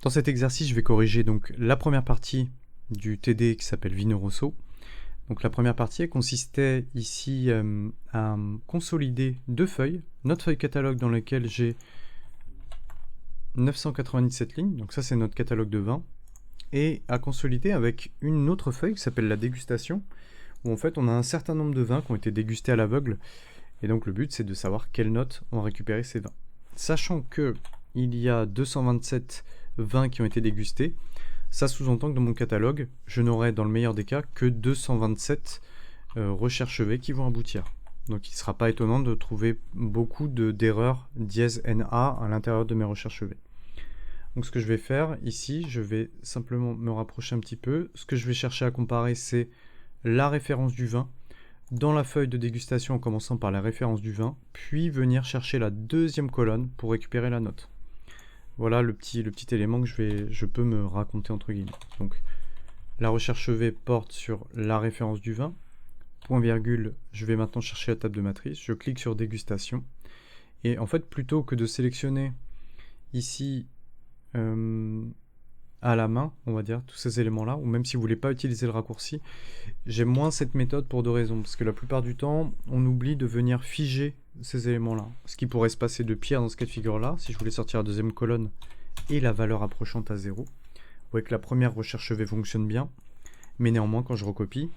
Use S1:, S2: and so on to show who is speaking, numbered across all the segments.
S1: Dans cet exercice, je vais corriger donc la première partie du TD qui s'appelle Vino Rosso. Donc la première partie consistait ici à consolider deux feuilles. Notre feuille catalogue dans laquelle j'ai 997 lignes, donc ça c'est notre catalogue de vin, et à consolider avec une autre feuille qui s'appelle la dégustation, où en fait on a un certain nombre de vins qui ont été dégustés à l'aveugle, et donc le but c'est de savoir quelles notes ont récupéré ces vins. Sachant que il y a 227 vins qui ont été dégustés, ça sous-entend que dans mon catalogue, je n'aurai dans le meilleur des cas que 227 recherches V qui vont aboutir. Donc il ne sera pas étonnant de trouver beaucoup d'erreurs dièse NA à l'intérieur de mes recherches V. Donc ce que je vais faire ici, je vais simplement me rapprocher un petit peu. Ce que je vais chercher à comparer, c'est la référence du vin dans la feuille de dégustation en commençant par la référence du vin, puis venir chercher la deuxième colonne pour récupérer la note. Voilà le petit élément que je peux me raconter entre guillemets. Donc la recherche V porte sur la référence du vin. Point virgule, je vais maintenant chercher la table de matrice. Je clique sur dégustation. Et en fait, plutôt que de sélectionner ici à la main, on va dire, tous ces éléments-là, ou même si vous ne voulez pas utiliser le raccourci, j'aime moins cette méthode pour deux raisons. Parce que la plupart du temps, on oublie de venir figer ces éléments-là. Ce qui pourrait se passer de pire dans ce cas de figure-là, si je voulais sortir la deuxième colonne et la valeur approchante à 0. Vous voyez que la première recherche V fonctionne bien, mais néanmoins, quand je recopie,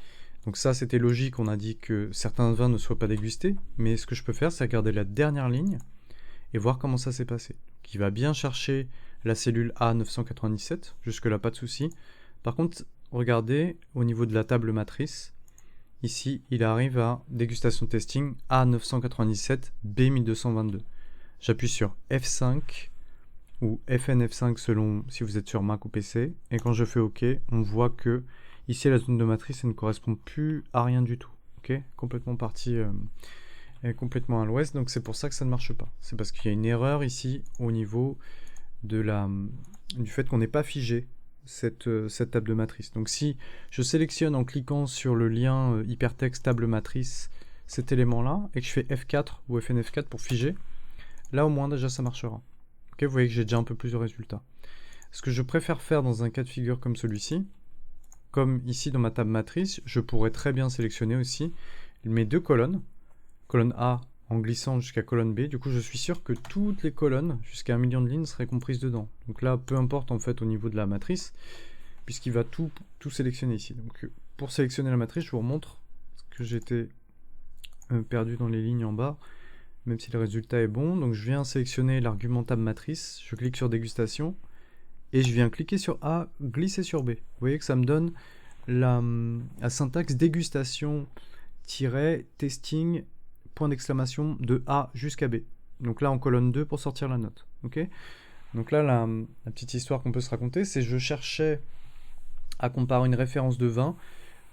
S1: donc ça c'était logique, on a dit que certains vins ne soient pas dégustés, mais ce que je peux faire, c'est regarder la dernière ligne et voir comment ça s'est passé. Qui va bien chercher la cellule A997, jusque-là pas de souci. Par contre, regardez au niveau de la table matrice, ici il arrive à dégustation testing A997 B1222. J'appuie sur F5 ou FN/F5 selon si vous êtes sur Mac ou PC, et quand je fais OK, on voit que ici la zone de matrice elle ne correspond plus à rien du tout. Ok, complètement partie complètement à l'ouest, donc c'est pour ça que ça ne marche pas. C'est parce qu'il y a une erreur ici au niveau de du fait qu'on n'ait pas figé cette table de matrice. Donc si je sélectionne en cliquant sur le lien hypertexte table matrice cet élément-là, et que je fais F4 ou FN/F4 pour figer, là au moins déjà ça marchera. Ok, vous voyez que j'ai déjà un peu plus de résultats. Ce que je préfère faire dans un cas de figure comme celui-ci, comme ici dans ma table matrice, je pourrais très bien sélectionner aussi mes deux colonnes, colonne A en glissant jusqu'à colonne B. Du coup, je suis sûr que toutes les colonnes, jusqu'à 1 million de lignes, seraient comprises dedans. Donc là, peu importe en fait au niveau de la matrice, puisqu'il va tout sélectionner ici. Donc pour sélectionner la matrice, je vous remontre que j'étais perdu dans les lignes en bas, même si le résultat est bon. Donc je viens sélectionner l'argument table matrice, je clique sur dégustation, et je viens cliquer sur A, glisser sur B. Vous voyez que ça me donne la syntaxe dégustation-testing, point d'exclamation, de A jusqu'à B. Donc là en colonne 2 pour sortir la note. Okay, donc là la petite histoire qu'on peut se raconter, c'est que je cherchais à comparer une référence de vin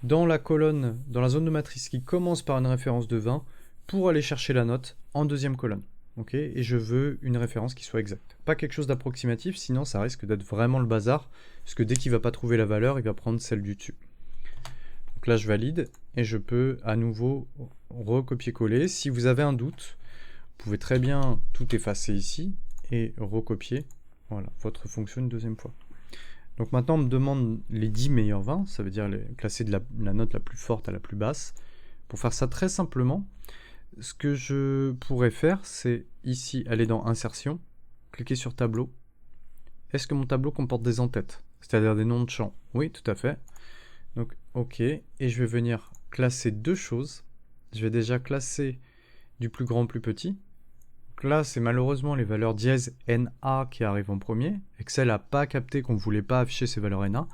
S1: dans la colonne, dans la zone de matrice qui commence par une référence de vin pour aller chercher la note en deuxième colonne. Okay, et je veux une référence qui soit exacte. Pas quelque chose d'approximatif, sinon ça risque d'être vraiment le bazar, parce que dès qu'il ne va pas trouver la valeur, il va prendre celle du dessus. Donc là je valide, et je peux à nouveau recopier-coller. Si vous avez un doute, vous pouvez très bien tout effacer ici, et recopier voilà, votre fonction une deuxième fois. Donc maintenant on me demande les 10 meilleurs vins, ça veut dire classer de la note la plus forte à la plus basse. Pour faire ça très simplement, ce que je pourrais faire, c'est ici aller dans Insertion, cliquer sur Tableau. Est-ce que mon tableau comporte des en-têtes, c'est-à-dire des noms de champs? Oui, tout à fait. Donc, OK. Et je vais venir classer deux choses. Je vais déjà classer du plus grand au plus petit. Donc là, c'est malheureusement les valeurs dièse NA qui arrivent en premier. Excel n'a pas capté qu'on ne voulait pas afficher ces valeurs NA.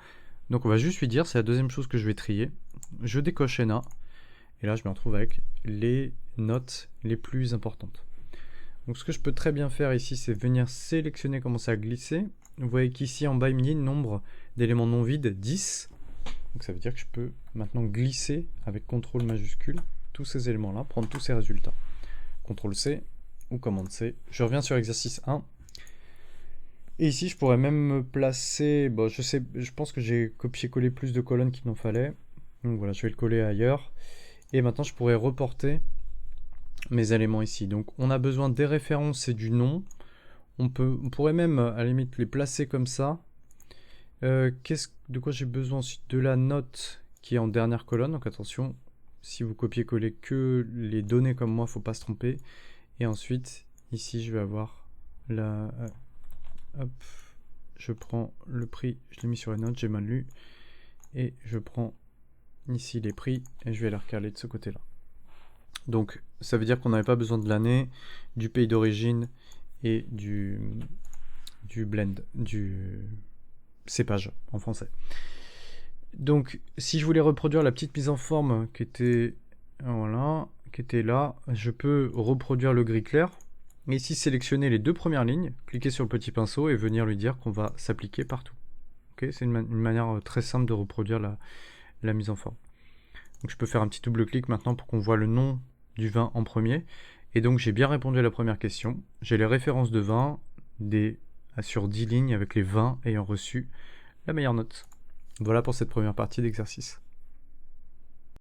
S1: Donc on va juste lui dire, c'est la deuxième chose que je vais trier. Je décoche NA. Et là, je me retrouve avec les notes les plus importantes. Donc ce que je peux très bien faire ici, c'est venir sélectionner, commencer à glisser. Vous voyez qu'ici en bas, il me dit nombre d'éléments non vides, 10. Donc ça veut dire que je peux maintenant glisser avec CTRL majuscule tous ces éléments-là, prendre tous ces résultats. CTRL C ou commande C. Je reviens sur exercice 1. Et ici, je pourrais même me placer... Bon, je pense que j'ai copié-collé plus de colonnes qu'il n'en fallait. Donc voilà, je vais le coller ailleurs. Et maintenant, je pourrais reporter mes éléments ici. Donc, on a besoin des références et du nom. On pourrait même, à la limite, les placer comme ça. De quoi j'ai besoin ensuite? De la note qui est en dernière colonne, donc attention, si vous copiez-collez que les données comme moi, faut pas se tromper. Et ensuite, ici, je vais avoir la... hop, je prends le prix, je l'ai mis sur la note, j'ai mal lu. Et je prends ici les prix et je vais les recaler de ce côté-là. Donc, ça veut dire qu'on n'avait pas besoin de l'année, du pays d'origine et du blend, du cépage en français. Donc, si je voulais reproduire la petite mise en forme qui était, voilà, qui était là, je peux reproduire le gris clair. Et ici, sélectionner les deux premières lignes, cliquer sur le petit pinceau et venir lui dire qu'on va s'appliquer partout. Okay, c'est une manière très simple de reproduire la mise en forme. Donc, je peux faire un petit double-clic maintenant pour qu'on voit le nom du vin en premier. Et donc, j'ai bien répondu à la première question. J'ai les références de vin sur 10 lignes avec les vins ayant reçu la meilleure note. Voilà pour cette première partie d'exercice.